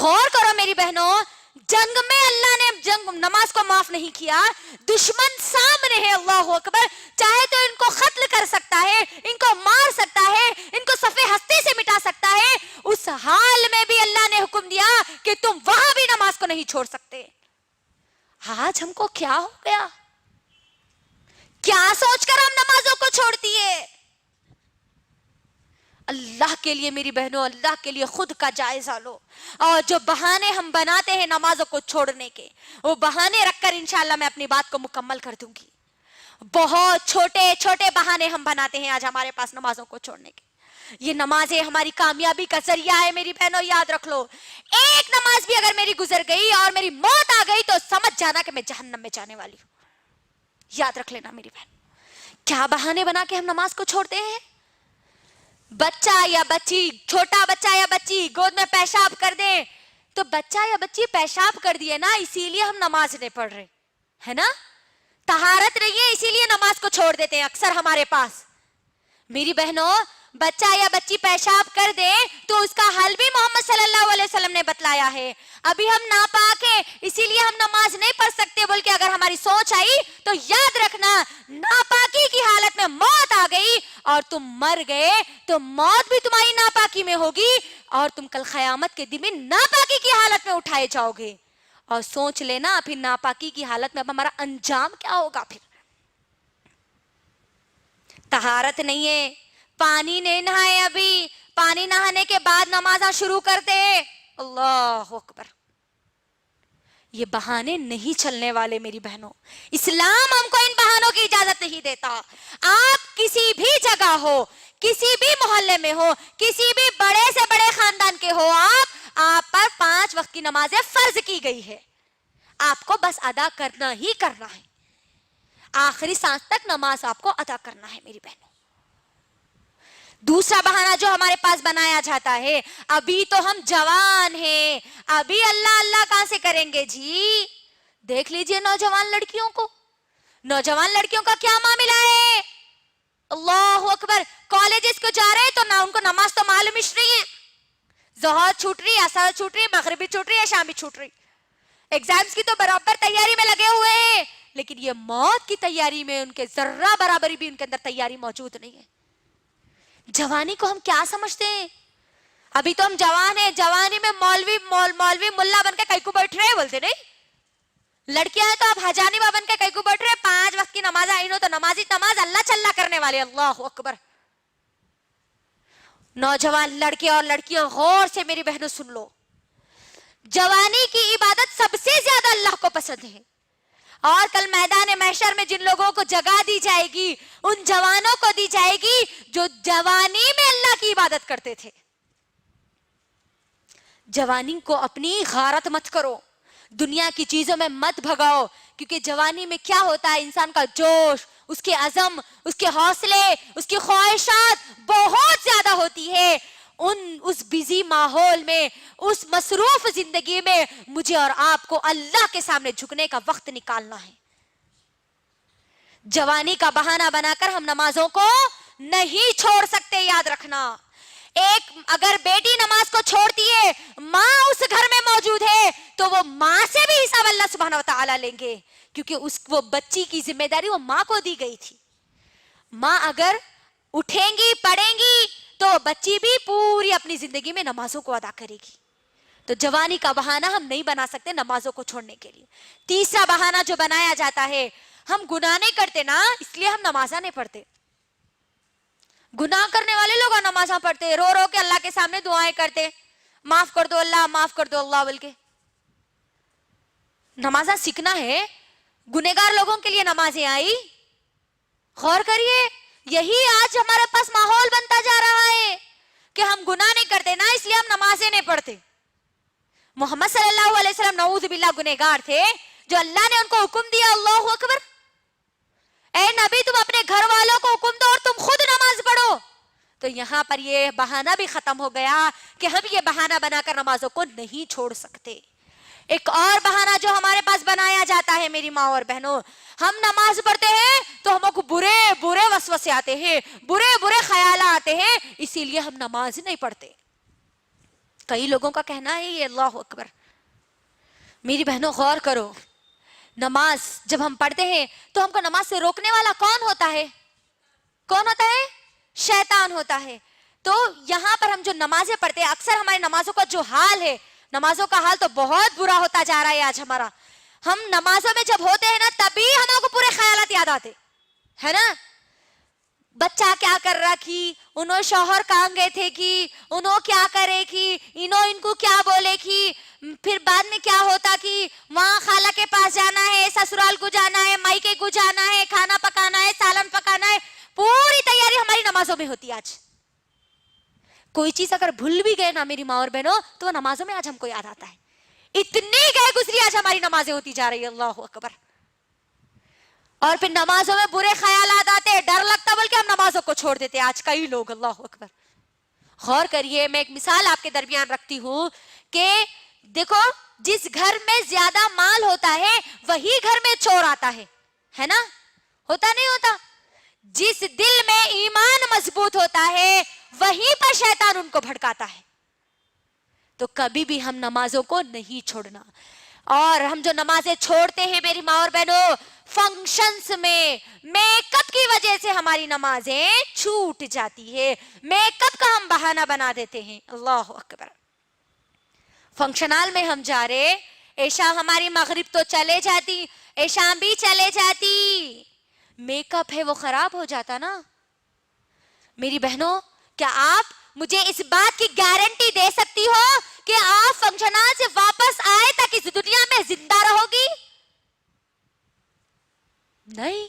غور کرو میری بہنوں، جنگ میں اللہ نے نماز کو معاف نہیں کیا، دشمن سامنے ہے، اللہ اکبر، چاہے تو ان کو قتل کر سکتا ہے، ان کو مار سکتا ہے، ان کو صفحے ہستی سے مٹا سکتا ہے، اس حال میں بھی اللہ نے حکم دیا کہ تم وہاں بھی نماز کو نہیں چھوڑ سکتے۔ آج ہم کو کیا ہو گیا؟ کیا سوچ کر ہم نمازوں کو چھوڑ دیے؟ اللہ کے لیے میری بہنوں، اللہ کے لیے خود کا جائزہ لو، اور جو بہانے ہم بناتے ہیں نمازوں کو چھوڑنے کے، وہ بہانے رکھ کر انشاءاللہ میں اپنی بات کو مکمل کر دوں گی۔ بہت چھوٹے چھوٹے بہانے ہم بناتے ہیں آج ہمارے پاس نمازوں کو چھوڑنے کے۔ یہ نمازیں ہماری کامیابی کا ذریعہ ہے میری بہنوں، یاد رکھ لو، ایک نماز بھی اگر میری گزر گئی اور میری موت آ گئی تو سمجھ جانا کہ میں جہنم میں جانے والی ہوں۔ یاد رکھ لینا میری بہن، کیا بہانے بنا کے ہم نماز کو چھوڑتے ہیں؟ بچہ یا بچی، چھوٹا بچہ یا بچی گود میں پیشاب کر دیں تو بچہ یا بچی پیشاب کر دیے نا، اسی لیے ہم نماز نہیں پڑھ رہے ہے نا، طہارت نہیں ہے اسی لیے نماز کو چھوڑ دیتے ہیں اکثر ہمارے پاس۔ میری بہنوں، بچہ یا بچی پیشاب کر دے تو اس کا حل بھی محمد صلی اللہ علیہ وسلم نے بتلایا ہے۔ ابھی ہم ناپاک ہیں اسی لیے ہم نماز نہیں پڑھ سکتے، بلکہ اگر ہماری سوچ آئی تو یاد رکھنا، ناپاکی کی حالت میں موت آ گئی اور تم مر گئے تو موت بھی تمہاری ناپاکی میں ہوگی، اور تم کل قیامت کے دن میں ناپاکی کی حالت میں اٹھائے جاؤ گے۔ اور سوچ لینا پھر ناپاکی کی حالت میں اب ہمارا انجام کیا ہوگا۔ پھر طہارت نہیں ہے، پانی نہیں نہائے، ابھی پانی نہانے کے بعد نمازاں شروع کر دے، اللہ اکبر۔ یہ بہانے نہیں چلنے والے میری بہنوں، اسلام ہم کو ان بہانوں کی اجازت نہیں دیتا۔ آپ کسی بھی جگہ ہو، کسی بھی محلے میں ہو، کسی بھی بڑے سے بڑے خاندان کے ہو، آپ پر 5 وقت کی نمازیں فرض کی گئی ہے، آپ کو بس ادا کرنا ہی کرنا ہے، آخری سانس تک نماز آپ کو ادا کرنا ہے میری بہنوں۔ دوسرا بہانہ جو ہمارے پاس بنایا جاتا ہے، ابھی تو ہم جوان ہیں، ابھی اللہ اللہ کہاں سے کریں گے جی؟ دیکھ لیجئے نوجوان لڑکیوں کو، نوجوان لڑکیوں کا کیا معاملہ ہے، اللہ اکبر، کالجز کو جا رہے تو نہ ان کو نماز تو معلوم ہی نہیں ہے، ظہر چھوٹ رہی، عصر چھوٹ رہی، مغرب بھی چھوٹ رہی ہے، شام بھی چھوٹ رہی، ایگزامز کی تو برابر تیاری میں لگے ہوئے ہیں، لیکن یہ موت کی تیاری میں ان کے ذرہ برابری بھی ان کے اندر تیاری موجود نہیں ہے۔ جوانی کو ہم کیا سمجھتے ہیں؟ ابھی تو ہم جوان ہیں، جوانی میں مولوی ملا بن کے کئی کو بیٹھ رہے ہیں، بولتے نہیں، لڑکیاں ہیں تو آپ حجانبہ بن کے کئی کو بیٹھ رہے ہیں، 5 وقت کی نماز آئی نو تو نماز اللہ چلنا کرنے والے، اللہ اکبر۔ نوجوان لڑکے اور لڑکیاں غور سے میری بہنوں سن لو، جوانی کی عبادت سب سے زیادہ اللہ کو پسند ہے، اور کل میدان محشر میں جن لوگوں کو جگہ دی جائے گی ان جوانوں کو دی جائے گی جو جوانی میں اللہ کی عبادت کرتے تھے۔ جوانی کو اپنی غارت مت کرو، دنیا کی چیزوں میں مت بھگاؤ، کیونکہ جوانی میں کیا ہوتا ہے، انسان کا جوش، اس کے عزم، اس کے حوصلے، اس کی خواہشات بہت زیادہ ہوتی ہے۔ اس بیزی ماحول میں، اس مصروف زندگی میں مجھے اور آپ کو اللہ کے سامنے جھکنے کا وقت نکالنا ہے۔ جوانی کا بہانہ بنا کر ہم نمازوں کو نہیں چھوڑ سکتے، یاد رکھنا۔ ایک اگر بیٹی نماز کو چھوڑتی ہے، ماں اس گھر میں موجود ہے تو وہ ماں سے بھی حساب اللہ سبحانہ وتعالی لیں گے، کیونکہ وہ بچی کی ذمہ داری وہ ماں کو دی گئی تھی۔ ماں اگر اٹھیں گی، پڑھیں گی تو بچی بھی پوری اپنی زندگی میں نمازوں کو ادا کرے گی۔ تو جوانی کا بہانہ ہم نہیں بنا سکتے نمازوں کو چھوڑنے کے لیے۔ تیسرا بہانہ جو بنایا جاتا ہے، ہم گناہ نہیں کرتے نا اس لیے ہم نمازاں نہیں پڑھتے۔ گناہ کرنے والے لوگ نمازاں پڑھتے، رو رو کے اللہ کے سامنے دعائیں کرتے، معاف کر دو اللہ، معاف کر دو اللہ بول کے۔ نمازاں سیکھنا ہے، گنہگار لوگوں کے لیے نمازیں آئی، غور کریے، یہی آج ہمارے پاس ماحول بنتا جا رہا ہے کہ ہم گناہ نہیں کرتے نا اس لیے ہم نمازیں نہیں پڑھتے۔ محمد صلی اللہ علیہ وسلم نعوذ باللہ گنہگار تھے، جو اللہ نے ان کو حکم دیا، اللہ اکبر، اے نبی تم اپنے گھر والوں کو حکم دو اور تم خود نماز پڑھو، تو یہاں پر یہ بہانہ بھی ختم ہو گیا کہ ہم یہ بہانہ بنا کر نمازوں کو نہیں چھوڑ سکتے۔ ایک اور بہانہ جو ہمارے پاس بنایا جاتا ہے میری ماں اور بہنوں، ہم نماز پڑھتے ہیں تو ہم کو برے برے وسوسے آتے ہیں، برے برے خیالات آتے ہیں، اسی لیے ہم نماز نہیں پڑھتے۔ کئی لوگوں کا کہنا ہے یہ اللہ اکبر. میری بہنوں غور کرو, نماز جب ہم پڑھتے ہیں تو ہم کو نماز سے روکنے والا کون ہوتا ہے؟ کون ہوتا ہے؟ شیطان ہوتا ہے. تو یہاں پر ہم جو نمازیں پڑھتے ہیں, اکثر ہماری نمازوں کا جو حال ہے, نمازوں کا حال تو بہت برا ہوتا جا رہا ہے آج ہمارا. ہم نمازوں میں جب ہوتے ہیں نا تبھی ہم کو پورے خیالات یاد آتے ہے نا. بچہ کیا کر رہا کی, انہوں شوہر کہاں گئے تھے کی, انہوں کیا کرے کی, انہوں ان کو کیا بولے کی, پھر بعد میں کیا ہوتا کہ وہاں خالہ کے پاس جانا ہے, سسرال کو جانا ہے, مائکے کو جانا ہے, کھانا پکانا ہے, سالن پکانا ہے. پوری تیاری ہماری نمازوں میں ہوتی ہے. آج کوئی چیز اگر بھول بھی گئے نا میری ماں اور بہنوں, تو وہ نمازوں میں آج ہم کو یاد آتا ہے. اتنی گئے گزری آج ہماری نمازیں ہوتی جا رہی ہے. اللہ اکبر. اور پھر نمازوں میں برے خیالات آتے, ڈر لگتا, بلکہ ہم نمازوں کو چھوڑ دیتے آج کئی لوگ. اللہ اکبر. غور کریے, میں ایک مثال آپ کے درمیان رکھتی ہوں کہ دیکھو, جس گھر میں زیادہ مال ہوتا ہے وہی گھر میں چور آتا ہے نا. ہوتا نہیں ہوتا؟ جس دل میں ایمان مضبوط ہوتا ہے وہیں پر شیطان ان کو بھڑکاتا ہے. تو کبھی بھی ہم نمازوں کو نہیں چھوڑنا. اور ہم جو نمازیں چھوڑتے ہیں میری ماں اور بہنوں, فنکشنز میں میک اپ کی وجہ سے ہماری نمازیں چھوٹ جاتی ہے. میک اپ کا ہم بہانہ بنا دیتے ہیں. اللہ اکبر. فنکشن ہال میں ہم جا رہے, عشاء ہماری مغرب تو چلے جاتی, عشاء بھی چلے جاتی, میک اپ ہے وہ خراب ہو جاتا نا. میری بہنوں, کیا آپ مجھے اس بات کی گارنٹی دے سکتی ہو کہ آپ فنکشن ہال سے واپس آئے تک اس دنیا میں زندہ رہو گی؟ نہیں.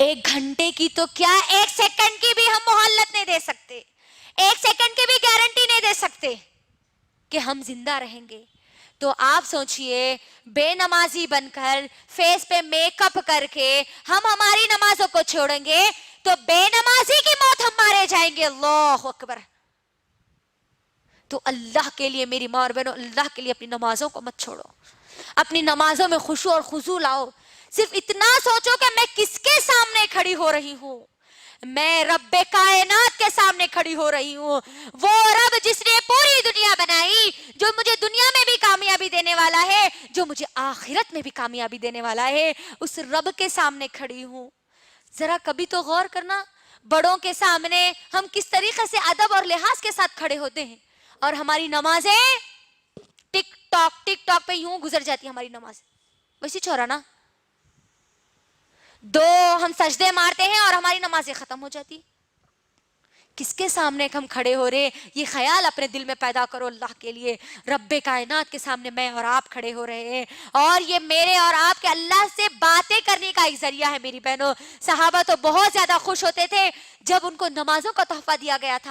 1 گھنٹے کی تو کیا, 1 سیکنڈ کی بھی ہم مہلت نہیں دے سکتے, 1 سیکنڈ کی بھی گارنٹی نہیں دے سکتے کہ ہم زندہ رہیں گے. تو آپ سوچئے, بے نمازی بن کر, فیس پہ میک اپ کر کے ہم ہماری نمازوں کو چھوڑیں گے تو بے نمازی کی موت ہم مارے جائیں گے. اللہ اکبر. تو اللہ کے لیے میری ماں اور بہنوں, اللہ کے لیے اپنی نمازوں کو مت چھوڑو. اپنی نمازوں میں خشوع اور خضوع لاؤ. صرف اتنا سوچو کہ میں کس کے سامنے کھڑی ہو رہی ہوں. میں رب کائنات کے سامنے کھڑی ہو رہی ہوں. وہ رب جس نے پوری دنیا بنائی, جو مجھے دنیا میں بھی کامیابی دینے والا ہے, جو مجھے آخرت میں بھی کامیابی دینے والا ہے, اس رب کے سامنے کھڑی ہوں. ذرا کبھی تو غور کرنا, بڑوں کے سامنے ہم کس طریقے سے ادب اور لحاظ کے ساتھ کھڑے ہوتے ہیں, اور ہماری نمازیں ٹک ٹاک پہ یوں گزر جاتی ہماری نماز. ویسی چھوڑا نا, 2 ہم سجدے مارتے ہیں اور ہماری نمازیں ختم ہو جاتی. کس کے سامنے ہم کھڑے ہو رہے, یہ خیال اپنے دل میں پیدا کرو. اللہ کے لیے رب کائنات کے سامنے میں اور آپ کھڑے ہو رہے ہیں, اور یہ میرے اور آپ کے اللہ سے باتیں کرنے کا ایک ذریعہ ہے. میری بہنوں, صحابہ تو بہت زیادہ خوش ہوتے تھے جب ان کو نمازوں کا تحفہ دیا گیا تھا.